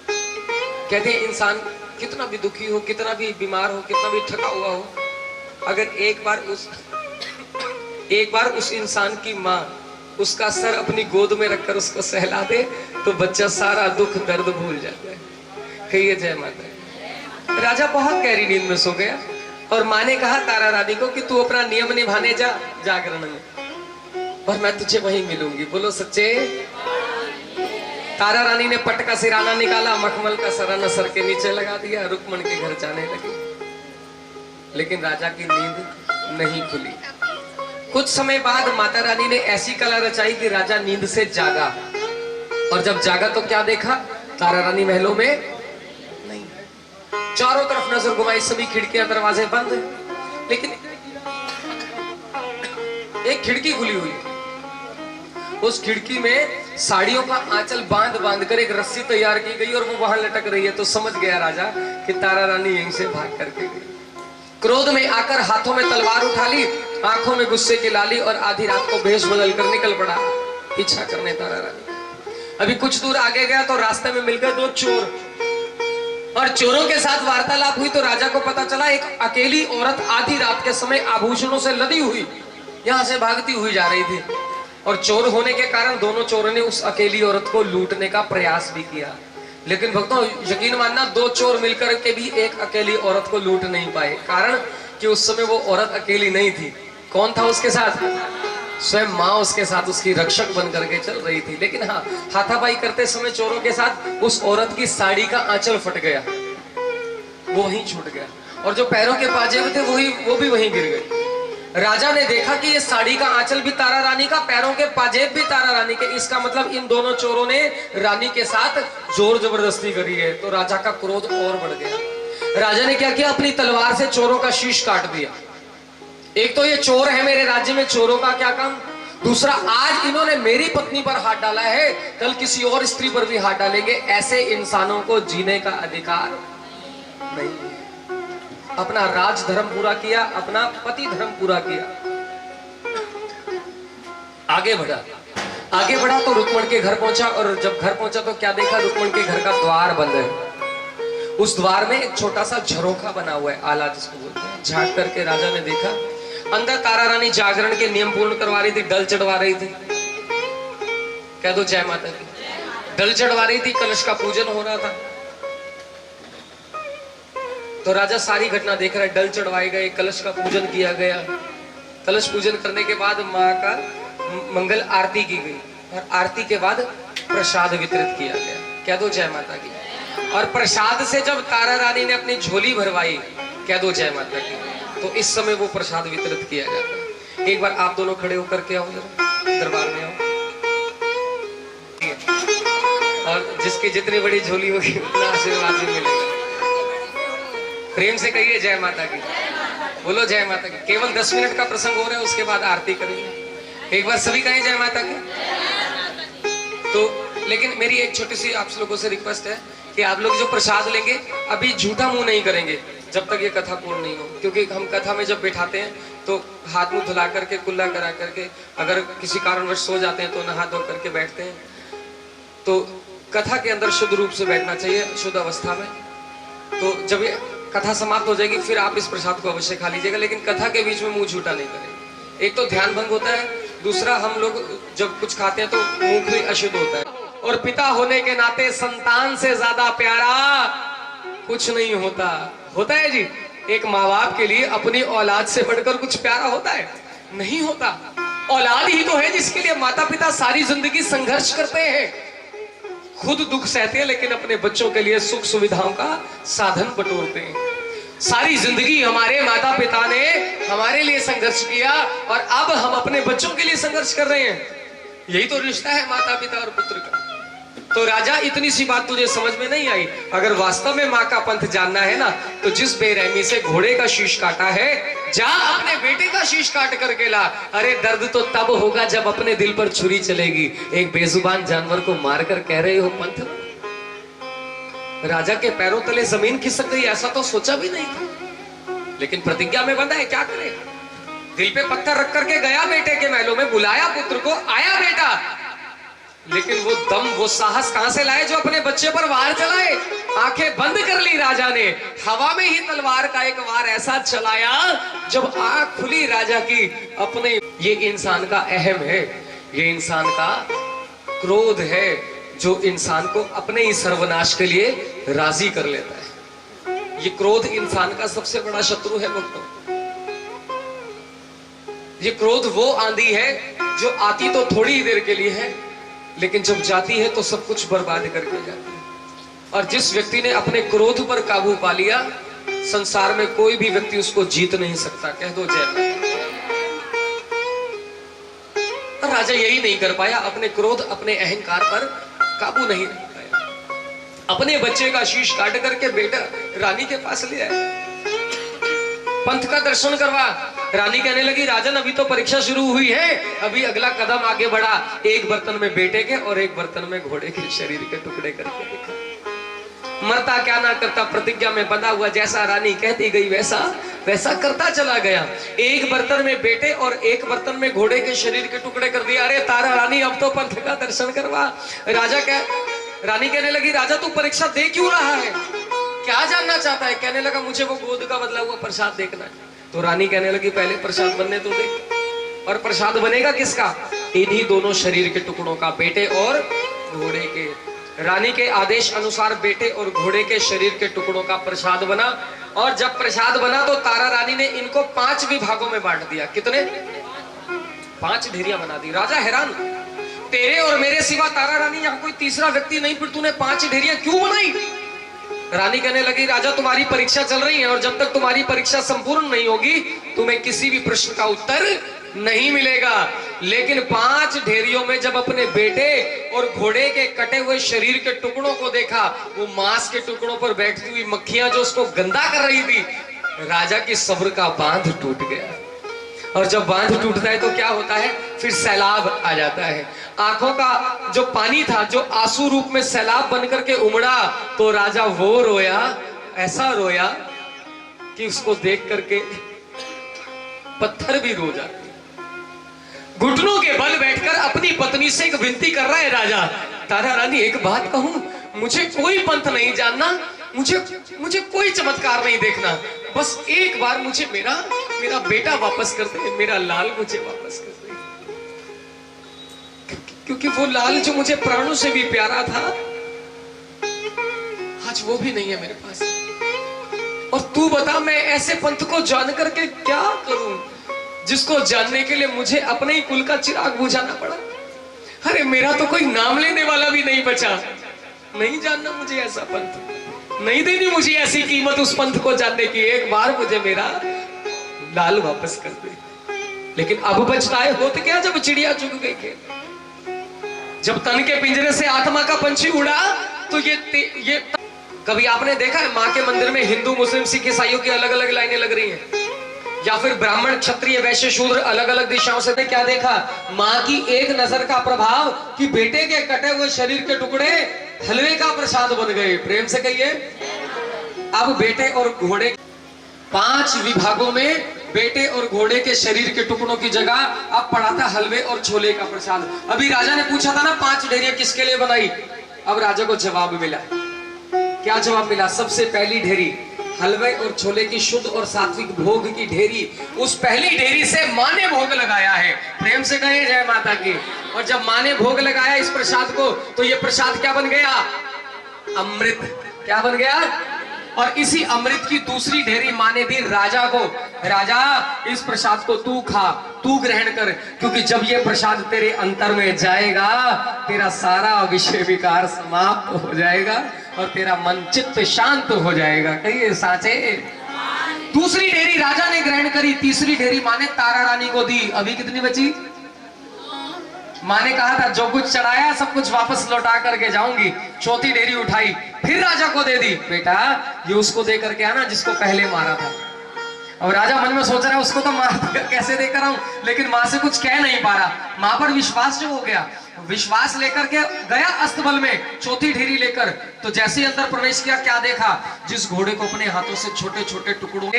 कहते हैं इंसान कितना भी दुखी हो, कितना भी बीमार हो, कितना भी थका हुआ हो, अगर एक बार उस इंसान की माँ उसका सर अपनी गोद में रखकर उसको सहला दे, तो बच्चा सारा दुख दर्द भूल जाता है। कहिए जय माता। राजा बहुत गहरी नींद में सो गया। और माँ ने कहा तारा रानी को कि तू अपना नियम निभाने जा जागरण में, और मैं तुझे वहीं मिलूंगी। बोलो सच्चे। तारा रानी ने पट का सिराना निकाला, मखमल का सराना सर के नीचे लगा दिया, रुक्मण के घर जाने लगी। लेकिन राजा की नींद नहीं खुली। कुछ समय बाद माता रानी ने ऐसी कला रचाई कि राजा नींद से जागा। और जब जागा तो क्या देखा? तारा रानी महलों में नहीं। चारों तरफ नजर घुमाई, सभी खिड़कियां दरवाजे बंद, लेकिन एक खिड़की खुली हुई। उस खिड़की में साड़ियों का आंचल बांध बांध कर एक रस्सी तैयार की गई और वो वहां लटक रही है। तो समझ गया राजा कि तारा रानी यहीं से भाग करके गई। क्रोध में आकर हाथों में तलवार उठा ली, आंखों में गुस्से की लाली, और आधी रात को भेष बदल कर निकल पड़ा पीछा करने तारा रानी। अभी कुछ दूर आगे गया तो रास्ते में मिल गए दो चोर, और चोरों के साथ वार्तालाप हुई। तो राजा को पता चला एक अकेली औरत आधी रात के समय आभूषणों से लदी हुई यहां से भागती हुई जा रही थी। और चोर होने के कारण दोनों चोरों ने उस अकेली औरत को लूटने का प्रयास भी किया। लेकिन भक्तों यकीन मानना, दो चोर मिलकर के भी एक अकेली औरत को लूट नहीं पाए। कारण कि उस समय वो औरत अकेली नहीं थी। कौन था उसके साथ? स्वयं माँ उसके साथ उसकी रक्षक बन करके चल रही थी। लेकिन हाँ, हाथापाई करते समय चोरों के साथ उस औरत की साड़ी का आंचल फट गया, वो वहीं छूट गया। और जो पैरों के पाजेब थे वो भी वहीं गिर गए। राजा ने देखा कि ये साड़ी का आंचल भी तारा रानी का, पैरों के पाजेब भी तारा रानी के। इसका मतलब इन दोनों चोरों ने रानी के साथ जोर जबरदस्ती करी है। तो राजा का क्रोध और बढ़ गया। राजा ने क्या किया? अपनी तलवार से चोरों का शीश काट दिया। एक तो ये चोर है, मेरे राज्य में चोरों का क्या काम? दूसरा, आज इन्होंने मेरी पत्नी पर हाथ डाला है, कल किसी और स्त्री पर भी हाथ डालेंगे। ऐसे इंसानों को जीने का अधिकार नहीं। अपना राज धर्म पूरा किया, अपना पति धर्म पूरा किया, आगे बढ़ा तो रुक्मण के घर पहुंचा। और जब घर पहुंचा तो क्या देखा? रुक्मण के घर का द्वार बंद है। उस द्वार में एक छोटा सा झरोखा बना हुआ है, आला जिसको बोलते हैं। झांक करके राजा ने देखा, अंदर तारा रानी जागरण के नियम पूर्ण करवा रही थी, डल चढ़वा रही थी। कह दो जय माता की। डल चढ़वा रही थी, कलश का पूजन हो रहा था। तो राजा सारी घटना देख रहा है। डल चढ़वाए गए, कलश का पूजन किया गया। कलश पूजन करने के बाद माँ का मंगल आरती की गई। और आरती के बाद प्रसाद वितरित किया गया। कह दो जय माता की। और प्रसाद से जब तारा रानी ने अपनी झोली भरवाई, कह दो जय माता की, तो इस समय वो प्रसाद वितरित किया जाता है। एक बार आप दोनों खड़े होकर के आओ जरा, दरबार में आओ। और जिसकी जितनी बड़ी झोली होगी उतना आशीर्वाद भी मिलेगा। प्रेम से कहिए जय माता की, बोलो जय माता की। केवल 10 मिनट का प्रसंग हो रहा है, उसके बाद आरती करेंगे। एक बार सभी कहें जय माता की। तो लेकिन मेरी एक छोटी सी आप लोगों से रिक्वेस्ट है कि आप लोग जो प्रसाद लेंगे अभी झूठा मुंह नहीं करेंगे जब तक ये कथा पूर्ण नहीं हो, क्योंकि हम कथा में जब बैठाते हैं तो हाथ मुंह धुला करके, कुल्ला करा करके, अगर किसी कारणवश सो जाते हैं तो नहा धो करके बैठते हैं। तो कथा के अंदर शुद्ध रूप से बैठना चाहिए, शुद्ध अवस्था में। तो जब ये कथा समाप्त हो जाएगी फिर आप इस प्रसाद को अवश्य खा लीजिएगा, लेकिन कथा के बीच में मुंह झूठा नहीं करेंगे। एक तो ध्यान भंग होता है, दूसरा हम लोग जब कुछ खाते हैं तो मुंह भी अशुद्ध होता है। और पिता होने के नाते संतान से ज्यादा प्यारा कुछ नहीं होता। होता है जी? एक माँ बाप के लिए अपनी औलाद से बढ़कर कुछ प्यारा होता है? नहीं होता। औलाद ही तो है जिसके लिए माता पिता सारी जिंदगी संघर्ष करते हैं, खुद दुख सहते हैं, लेकिन अपने बच्चों के लिए सुख सुविधाओं का साधन बटोरते हैं। सारी जिंदगी हमारे माता पिता ने हमारे लिए संघर्ष किया और अब हम अपने बच्चों के लिए संघर्ष कर रहे हैं। यही तो रिश्ता है माता पिता और पुत्र का। तो राजा, इतनी सी बात तुझे समझ में नहीं आई? अगर वास्तव में माँ का पंथ जानना है ना, तो जिस बेरहमी से घोड़े का शीश काटा है, जा अपने बेटे का शीश काट करके ला। अरे दर्द तो तब होगा जब अपने दिल पर छुरी चलेगी। एक बेजुबान जानवर को मारकर कह रहे हो पंथ। राजा के पैरों तले जमीन खिसक गई, ऐसा तो सोचा भी नहीं था, लेकिन प्रतिज्ञा में बंधा है, क्या करे। दिल पे पत्थर रख करके गया बेटे के महलों में, बुलाया पुत्र को, आया बेटा, लेकिन वो दम, वो साहस कहां से लाए जो अपने बच्चे पर वार चलाए। आंखें बंद कर ली राजा ने, हवा में ही तलवार का एक वार ऐसा चलाया, जब आंख खुली राजा की अपने, ये इंसान का अहम है, ये इंसान का क्रोध है, जो इंसान को अपने ही सर्वनाश के लिए राजी कर लेता है। ये क्रोध इंसान का सबसे बड़ा शत्रु है भक्तों। ये क्रोध वो आंधी है जो आती तो थोड़ी ही देर के लिए है, लेकिन जब जाती है तो सब कुछ बर्बाद करके जाती है। और जिस व्यक्ति ने अपने क्रोध पर काबू पा लिया, संसार में कोई भी व्यक्ति उसको जीत नहीं सकता। कह दो जय। और राजा यही नहीं कर पाया, अपने क्रोध, अपने अहंकार पर काबू नहीं रख पाया। अपने बच्चे का शीश काट करके बेटा रानी के पास ले आया, पंथ का दर्शन करवा। रानी कहने लगी, राजन अभी तो परीक्षा शुरू हुई है, अभी अगला कदम आगे बढ़ा। एक बर्तन में बेटे के और एक बर्तन में घोड़े के शरीर के टुकड़े करके देखा। मरता क्या ना करता, प्रतिज्ञा में बंधा हुआ, जैसा रानी कहती गई वैसा वैसा करता चला गया। एक बर्तन में बेटे और एक बर्तन में घोड़े के शरीर के टुकड़े कर दिए। अरे तारा रानी, अब तो पंथ का दर्शन करवा। रानी कहने लगी, राजा तू परीक्षा दे क्यों रहा है, क्या जानना चाहता है? कहने लगा, मुझे वो गोद का बदला हुआ प्रसाद देखना है। तो रानी कहने लगी, पहले प्रसाद बनने तो दे। और प्रसाद बनेगा किसका? इन्हीं दोनों शरीर के टुकड़ों का, बेटे और घोड़े के। रानी के आदेश अनुसार बेटे और घोड़े के शरीर के टुकड़ों का प्रसाद बना। और जब प्रसाद बना तो तारा रानी ने इनको 5 विभागों में बांट दिया। कितने? 5 ढेरियां बना दी। राजा हैरान, तेरे और मेरे सिवा तारा रानी, यहाँ कोई तीसरा व्यक्ति नहीं, फिर तूने 5 ढेरियां क्यों बनाई? रानी कहने लगी, राजा तुम्हारी परीक्षा चल रही है और जब तक तुम्हारी परीक्षा संपूर्ण नहीं होगी तुम्हें किसी भी प्रश्न का उत्तर नहीं मिलेगा। लेकिन 5 ढेरियों में जब अपने बेटे और घोड़े के कटे हुए शरीर के टुकड़ों को देखा, वो मांस के टुकड़ों पर बैठती हुई मक्खियां जो उसको गंदा कर रही थी, राजा की सब्र का बांध टूट गया। और जब बांध टूटता है तो क्या होता है? फिर सैलाब आ जाता है। आंखों का जो पानी था, जो आंसू रूप में सैलाब बनकर के उमड़ा, तो राजा वो रोया, ऐसा रोया कि उसको देख करके पत्थर भी रो जाते। घुटनों के बल बैठकर अपनी पत्नी से एक विनती कर रहा है राजा, तारा रानी एक बात कहूं, मुझे कोई पंथ नहीं जानना, मुझे कोई चमत्कार नहीं देखना, बस एक बार मुझे मेरा बेटा वापस कर दे, मेरा लाल मुझे वापस कर दे। क्योंकि वो लाल जो मुझे प्राणों से भी प्यारा था, आज वो भी नहीं है मेरे पास। और तू बता, मैं ऐसे पंथ को जान करके क्या करूं जिसको जानने के लिए मुझे अपने ही कुल का चिराग बुझाना पड़ा। अरे मेरा तो कोई नाम लेने वाला भी नहीं बचा। नहीं जानना मुझे ऐसा पंथ, नहीं देनी मुझे ऐसी कीमत उस पंथ को जानने की। एक बार मुझे मेरा लाल वापस कर दे। लेकिन अब पछताए होते क्या जब चिड़िया चुग गई खेत। जब तन के पिंजरे से आत्मा का पंछी उड़ा तो ये कभी आपने देखा है माँ के मंदिर में हिंदू मुस्लिम सिख ईसाइयों की अलग अलग लाइनें लग रही हैं, या फिर ब्राह्मण क्षत्रिय वैश्य शूद्र अलग अलग दिशाओं से? क्या देखा? माँ की एक नजर का प्रभाव कि बेटे के कटे हुए शरीर के टुकड़े हलवे का प्रसाद बन गए। प्रेम से कहिए। अब बेटे और घोड़े 5 विभागों में बेटे और घोड़े के शरीर के टुकड़ों की जगह अब पड़ा था हलवे और छोले का प्रसाद। अभी राजा ने पूछा था ना 5 ढेरियां किसके लिए बनाई? अब राजा को जवाब मिला। क्या जवाब मिला? सबसे पहली ढेरी हलवे और छोले की शुद्ध और सात्विक भोग की ढेरी, उस पहली ढेरी से माँ ने भोग लगाया है। प्रेम से कहे जय माता की। और जब माँ ने भोग लगाया इस प्रसाद को तो ये प्रसाद क्या बन गया? अमृत। क्या बन गया? और इसी अमृत की दूसरी ढेरी माँ ने दी राजा को। राजा इस प्रसाद को तू खा, तू ग्रहण कर, क्योंकि जब ये प्रसाद तेरे अंतर में जाएगा तेरा सारा विषय विकार समाप्त हो जाएगा और तेरा मन चित्त शांत हो जाएगा। कहिए साचे। दूसरी ढेरी राजा ने ग्रहण करी, तीसरी ढेरी माँ ने तारा रानी को दी। अभी कितनी बची? माँ ने कहा था जो कुछ चढ़ाया सब कुछ वापस लौटा करके जाऊंगी। चौथी ढेरी उठाई, फिर राजा को दे दी। बेटा ये उसको दे करके आना जिसको पहले मारा था। अब राजा मन में सोच रहा है उसको तो मार कैसे देकर आऊं, लेकिन माँ से कुछ कह नहीं पा रहा। माँ पर विश्वास जो हो गया, विश्वास लेकर के गया अस्तबल में चौथी ढेरी लेकर। तो जैसे ही अंदर प्रवेश किया क्या देखा? जिस घोड़े को अपने हाथों से छोटे छोटे टुकड़ों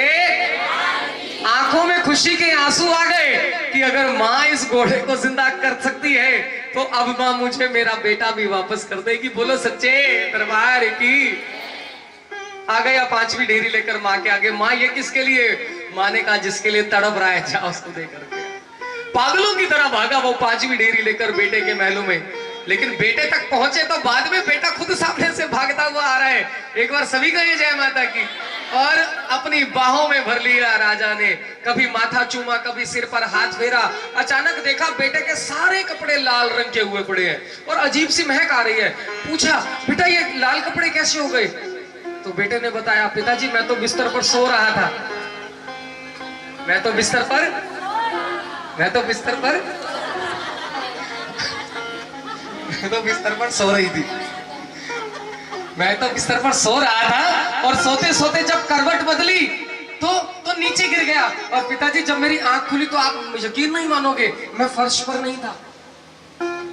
आंखों में खुशी के आंसू आ गए कि अगर माँ इस घोड़े को जिंदा कर सकती है तो अब माँ मुझे मेरा बेटा भी वापस कर देगी। बोलो सच्चे दरबार की। आ गया 5वीं ढेरी लेकर माँ के आगे। माँ ये किसके लिए? माँ ने कहा जिसके लिए तड़प रहा है जा उसको दे करके। पागलों की तरह भागा वो 5वीं ढेरी लेकर बेटे के महलों में। लेकिन बेटे तक पहुंचे तो बाद में बेटा खुद सामने से भागता हुआ आ रहा है। एक बार सभी कहिए जय माता की। और अपनी बाहों में भर लिया राजा ने। कभी माथा चूमा, कभी सिर पर हाथ फेरा। अचानक देखा बेटे के सारे कपड़े लाल रंग के हुए पड़े हैं और अजीब सी महक आ रही है। पूछा बेटा ये लाल कपड़े कैसे हो गए? तो बेटे ने बताया पिताजी मैं तो बिस्तर पर सो रहा था। मैं तो बिस्तर पर सो रही थी। मैं तो बिस्तर पर सो रहा था और सोते सोते जब करवट बदली तो नीचे गिर गया। और पिताजी जब मेरी आंख खुली तो आप यकीन नहीं मानोगे मैं फर्श पर नहीं था,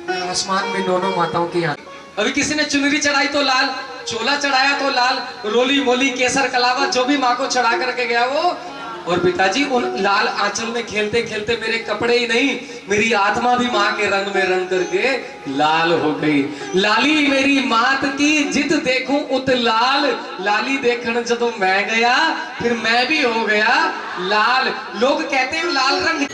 मैं आसमान में दोनों माताओं की आंख। अभी किसी ने चुनरी चढ़ाई तो लाल, चोला चढ़ाया तो लाल, रोली मोली केसर कलावा जो भी माँ को चढ़ा करके गया वो। और पिताजी उन लाल आंचल में खेलते खेलते मेरे कपड़े ही नहीं मेरी आत्मा भी माँ के रंग में रंग करके लाल हो गई। लाली मेरी मात की जित देखूं उत लाल, लाली देखने जब मैं गया फिर मैं भी हो गया लाल। लोग कहते हैं लाल रंग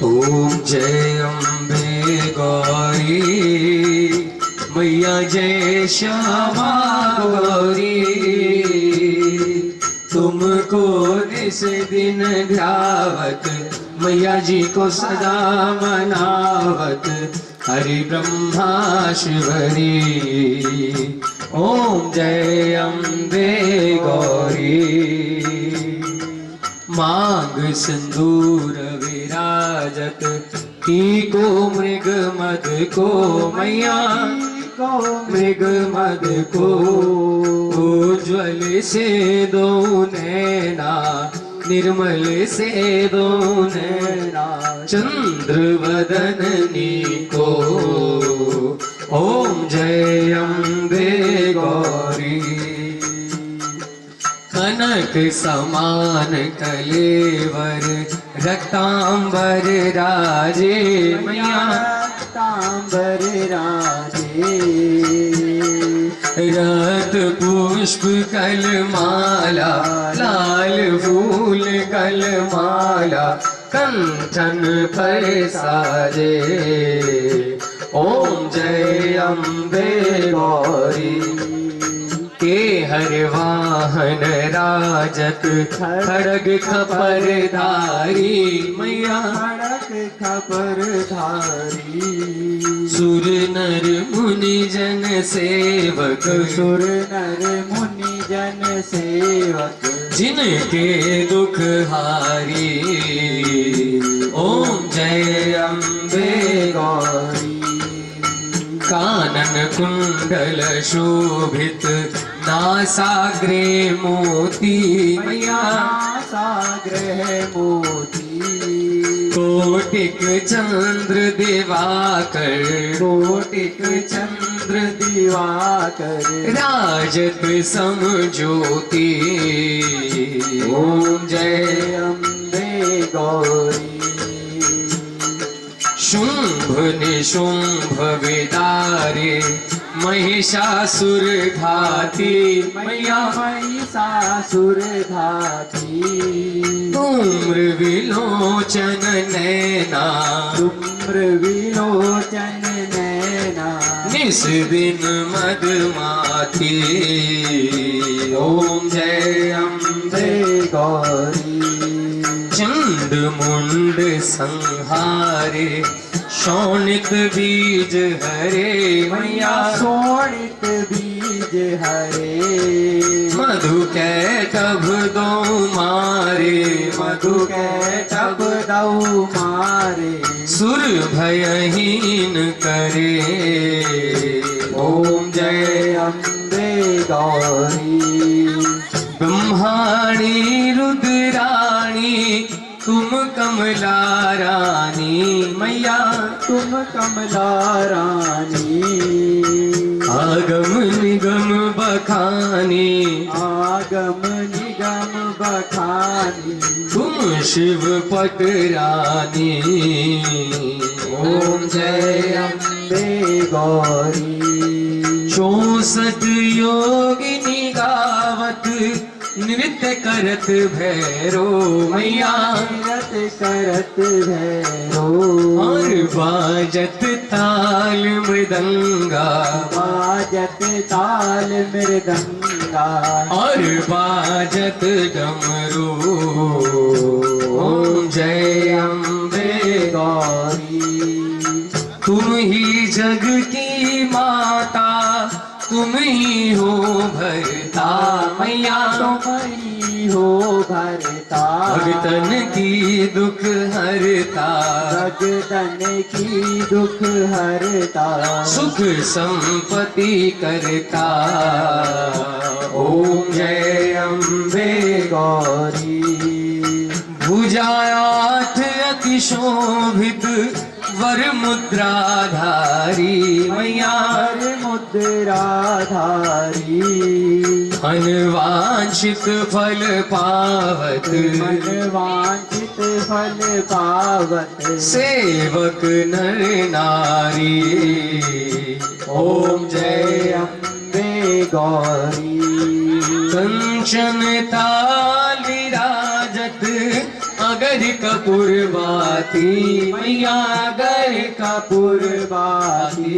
ओम जय अम्बे गौरी मैया जय श्यामा गौरी, तुमको निस दिन ध्यावत मैया जी को सदा मनावत हरि ब्रह्माश्वरी। ओम जय अम्बे गौरी मांग सिंदूर विराजत को मृग मद को मैया को मृग मद को उज्ज्वल से दो नैना निर्मल से दो नैना चंद्र वदननी को। ओम जय अम्बे गौरी कनक समान कलेवर रक्तांबर राजे मैया रक्तांबर राजे रत पुष्प कलमाला लाल फूल कलमाला कंचन पर साजे। ओम जय अम्बे गौरी के हर वाहन राजत खड़ग खपरधारी मैया खड़ग खपरधारी सुर नर मुनि जन सेवक सुर नर मुनि जन सेवक जिनके दुख हारी ओम जय अम्बे गौरी कानन कुंडल शोभित नासाग्रे मोती मैया साग्रह मोती कोटिक चंद्र दिवाकर कोटिक चंद्र दिवाकर राजत समज्योति ओम जय अम्बे गौरी शुंभ निशुंभ विदारे महिषासुर घाती मैया महिषासुर घाती धूम्र विलोचन नैना धूम्र विलोचन नैना निस दिन मदमाती ओम जय अम्बे गौरी चंड मुंड संहारे शोणित बीज हरे मैया शोणित बीज हरे मधु कैटभ दो मारे मधु कैटभ दऊ मारे सुर भयहीन करे ओम जय अम्बे गौरी ब्रह्माणी रुद्राणी तुम कमला रानी मैया तुम कमला रानी आगम निगम बखानी आगम निगम बखानी तुम शिव पटरानी ओम जय अम्बे गौरी 64 योगिनी गावत नृत्य करत भैरो मैया नृत्य करत भैरो और बाजत ताल मृदंगा बाजत ताल मृदंगा और बाजत डमरू ओम जय अम्बे गौरी तुम ही जग की माता तुम ही हो भरता मैया तुम ही हो भरता भगतन की दुख हरता भगतन की दुख हरता सुख संपत्ति करता ओम जय अम्बे गौरी भुजायाथ अति शोभित वर मुद्राधारी मैया हर मुद्राधारी अनवांछित फल पावत मन वांछित फल पावत सेवक नर नारी ओम जय अम्बे गौरी कंचन ताली राजत अगर कपूर बाती मैया अगर कपूर बाती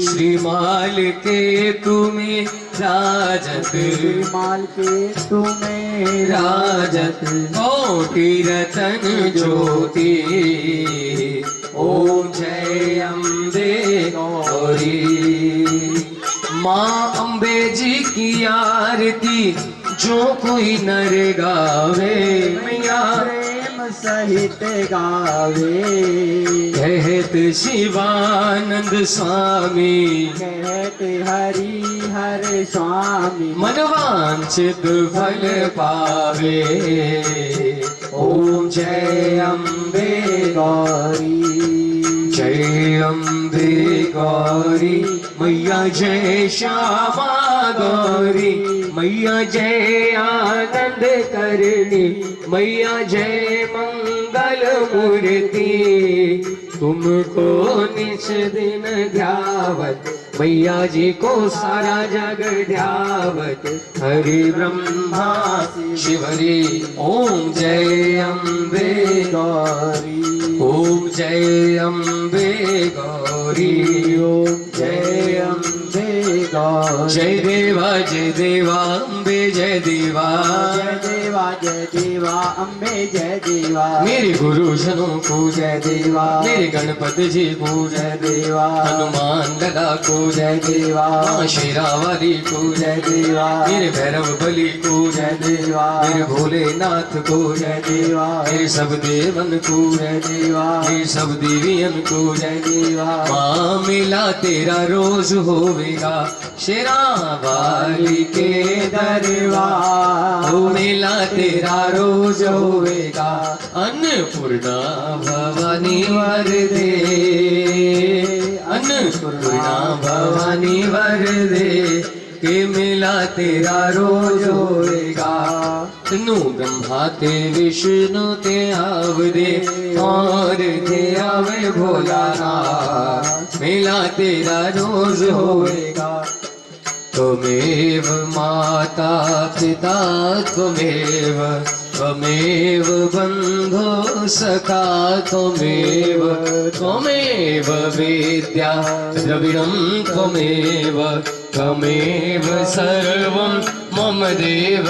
श्रीमाल के तुम्हें राजत माल के तुम्हें राजत कोटि रतन ज्योति ओम जय अम्बे गौरी माँ अम्बे जी की आरती जो कोई नर गावे मैया प्रेम सहित गावे कहत शिवानंद स्वामी कहते हरि हर स्वामी मनवांछित फल पावे ओम जय अम्बे गौरी जय अम्बे गौरी मैया जय श्यामा गौरी मैया जय आनंद करनी मैया जय मंगल मूर्ति तुमको निस दिन ध्यावत मैया जी को सारा जग ध्यावत हरि ब्रह्मा शिवरी ओम जय अम्बे गौरी ओम जय अम्बे गौरी ओम जय अम्बे को जय देवा अम्बे जय देवा जय देवा अम्बे जय देवा मेरे गुरुजनों को जय देवा मेरे गणपति जी को जय देवा हनुमान दादा को जय देवा माँ शेरावाली को जय देवा मेरे भैरव बली को जय देवा मेरे भोलेनाथ को जय देवा मेरे सब देवन को जय देवा मेरे सब देवियन को जय देवा माँ मेला तेरा रोज होवेगा शेरावाली के दरबार ओ मेला तेरा रोज होवेगा अन्नपूर्णा भवानी वरदे अन्नपूर्णा भवानी वरदे के मेला तेरा रोज होवेगा तनु ब्रह्मा ते विष्णु ते आवदे और ते आवे भोलानाथ मेला तेरा रोज होवेगा त्वमेव माता पिता त्वमेव बन्धो सखा त्वमेव विद्या द्रविणं त्वमेव सर्वं मम देव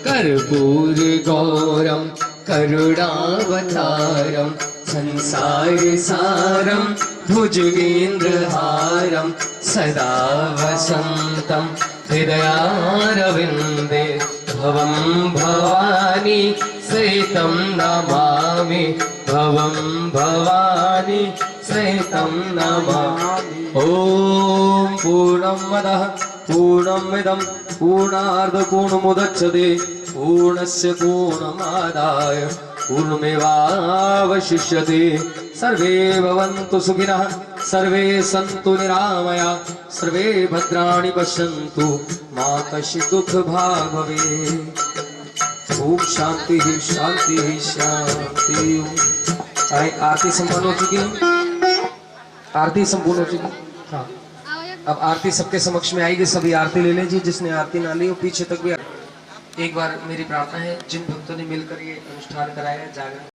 कर्पूर गौरं करुणावतारं संसारसारं भुजगेन्द्रहारं सदा वसन्तं हृदयारविन्दे भवं भवानी सहितं नमामि भवं भवानी सहितं नमामि ॐ पूर्णमदः पूर्णमिदं पूर्णार्धपूर्णमुदच्यते पूर्णस्य पूर्णमादाय पूर्णमेवावशिष्यते सर्वे भवन्तु सुखिनः सर्वे सन्तु निरामया सर्वे भद्राणि पश्यन्तु मा कश्चित् दुःखभाग् भवेत् ओम शांति शांति शांति। आरती संपन्न हो चुकी है, आरती संपूर्ण हो चुकी है। हाँ, अब आरती सबके समक्ष में आएगी, सभी आरती ले लीजिए। जिसने आरती ना ली वो पीछे तक भी। एक बार मेरी प्रार्थना है, जिन भक्तों ने मिलकर ये अनुष्ठान कराया जागरण